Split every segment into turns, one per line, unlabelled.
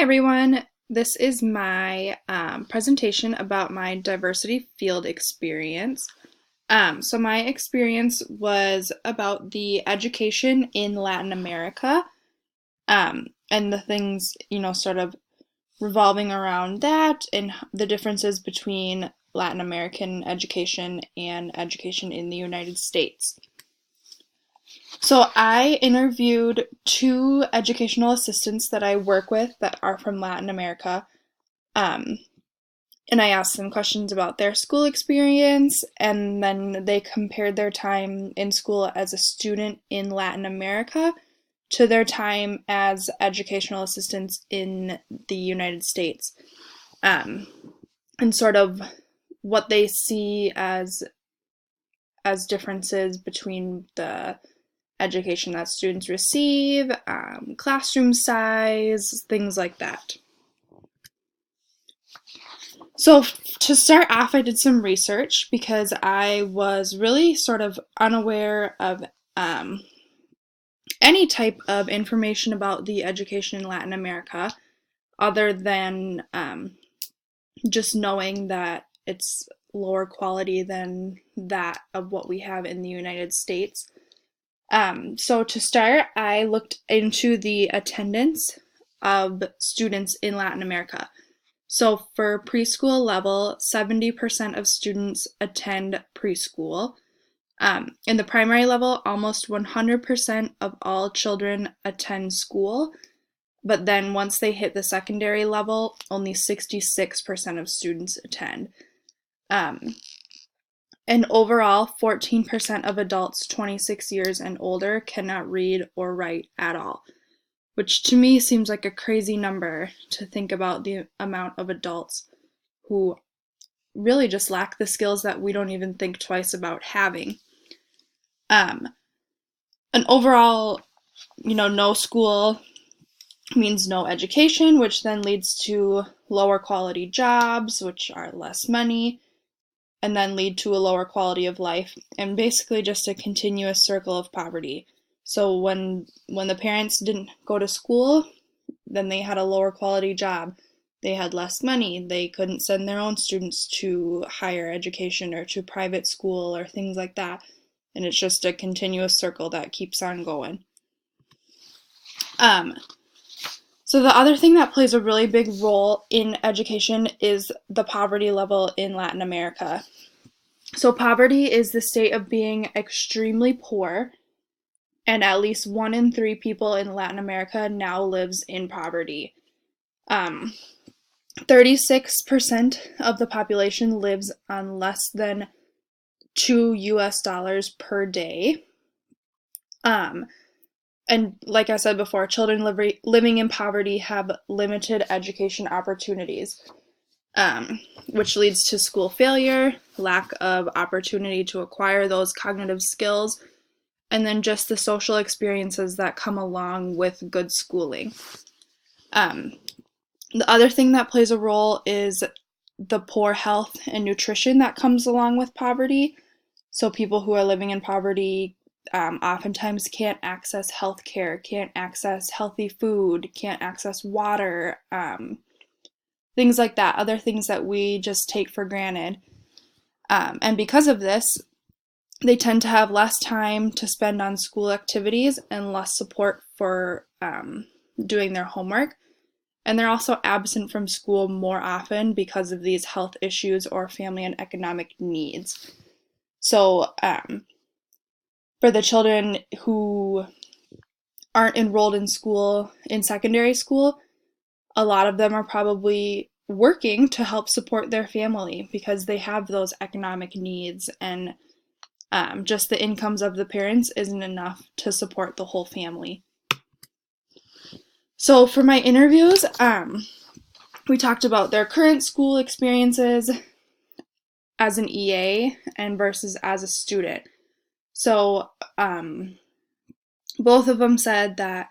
everyone. This is my presentation about my diversity field experience. So my experience was about the education in Latin America, and the things, sort of revolving around that and the differences between Latin American education and education in the United States. So I interviewed two educational assistants that I work with that are from Latin America. Um, and I asked them questions about their school experience, and then they compared their time in school as a student in Latin America to their time as educational assistants in the United States, um, and sort of what they see as differences between the education that students receive, classroom size, things like that. So to start off, I did some research because I was really sort of unaware of any type of information about the education in Latin America other than just knowing that it's lower quality than that of what we have in the United States. So to start, I looked into the attendance of students in Latin America. So for preschool level, 70% of students attend preschool. In the primary level, almost 100% of all children attend school. But then once they hit the secondary level, only 66% of students attend. And overall, 14% of adults 26 years and older cannot read or write at all, which to me seems like a crazy number to think about the amount of adults who really just lack the skills that we don't even think twice about having. And overall, no school means no education, which then leads to lower quality jobs, which are less money, and then lead to a lower quality of life, and basically just a continuous circle of poverty. So when the parents didn't go to school, then they had a lower quality job. They had less money. They couldn't send their own students to higher education or to private school or things like that. And it's just a continuous circle that keeps on going. So the other thing that plays a really big role in education is the poverty level in Latin America. So poverty is the state of being extremely poor, and at least 1 in 3 people in Latin America now lives in poverty. 36% of the population lives on less than $2 per day. And like I said before, children living in poverty have limited education opportunities, which leads to school failure, lack of opportunity to acquire those cognitive skills, and then just the social experiences that come along with good schooling. The other thing that plays a role is the poor health and nutrition that comes along with poverty. So people who are living in poverty oftentimes can't access health care, can't access healthy food, can't access water, things like that, other things that we just take for granted. And because of this, they tend to have less time to spend on school activities and less support for doing their homework. And they're also absent from school more often because of these health issues or family and economic needs. So for the children who aren't enrolled in school, in secondary school, a lot of them are probably working to help support their family because they have those economic needs, and just the incomes of the parents isn't enough to support the whole family. So for my interviews, we talked about their current school experiences as an EA and versus as a student. So both of them said that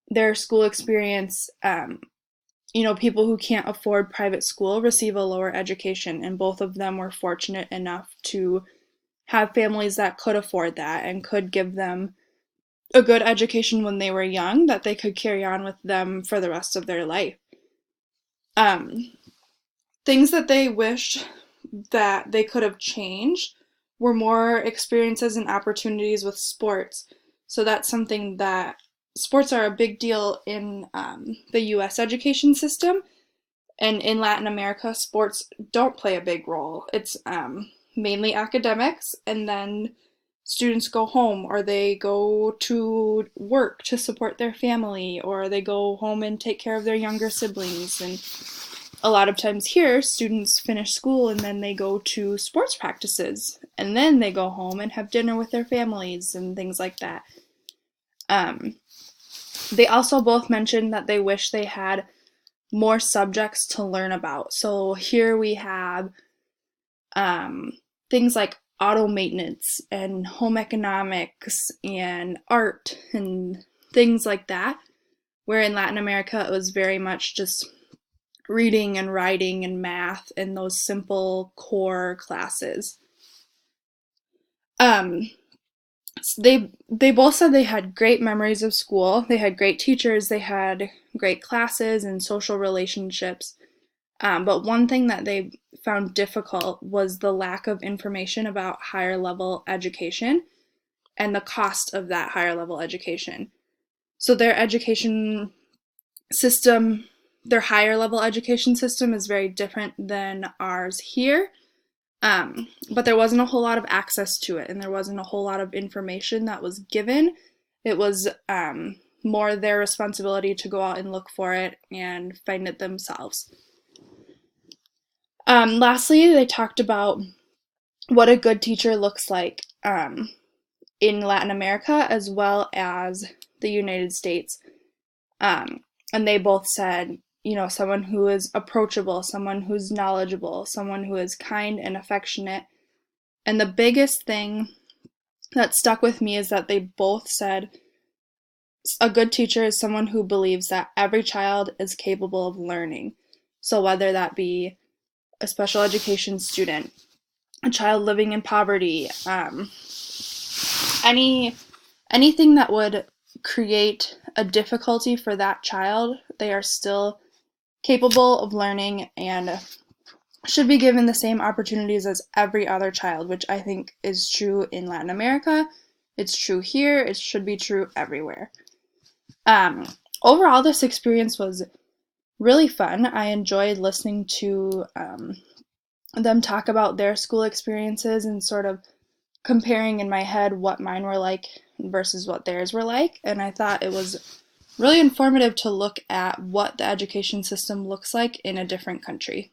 their school experience, people who can't afford private school receive a lower education, and both of them were fortunate enough to have families that could afford that and could give them a good education when they were young that they could carry on with them for the rest of their life. Um, Things that they wished that they could have changed were more experiences and opportunities with sports. So that's something that sports are a big deal in the US education system. And in Latin America, sports don't play a big role. It's mainly academics, and then students go home or they go to work to support their family, or they go home and take care of their younger siblings. And a lot of times here, students finish school and then they go to sports practices, and then they go home and have dinner with their families and things like that. Um, they also both mentioned that they wish they had more subjects to learn about. So here we have things like auto maintenance and home economics and art and things like that, where in Latin America it was very much just reading and writing and math and those simple core classes. Um, they both said they had great memories of school. They had great teachers, they had great classes and social relationships. But one thing that they found difficult was the lack of information about higher level education and the cost of that higher level education. So their education system, their higher level education system is very different than ours here. But there wasn't a whole lot of access to it, and there wasn't a whole lot of information that was given. It was more their responsibility to go out and look for it and find it themselves. Lastly, they talked about what a good teacher looks like in Latin America as well as the United States. And they both said, someone who is approachable, someone who's knowledgeable, someone who is kind and affectionate. And the biggest thing that stuck with me is that they both said a good teacher is someone who believes that every child is capable of learning. So whether that be a special education student, a child living in poverty, anything that would create a difficulty for that child, they are still capable of learning and should be given the same opportunities as every other child, which I think is true in Latin America. It's true here. It should be true everywhere. Overall, this experience was really fun. I enjoyed listening to them talk about their school experiences and sort of comparing in my head what mine were like versus what theirs were like. And I thought it was really informative to look at what the education system looks like in a different country.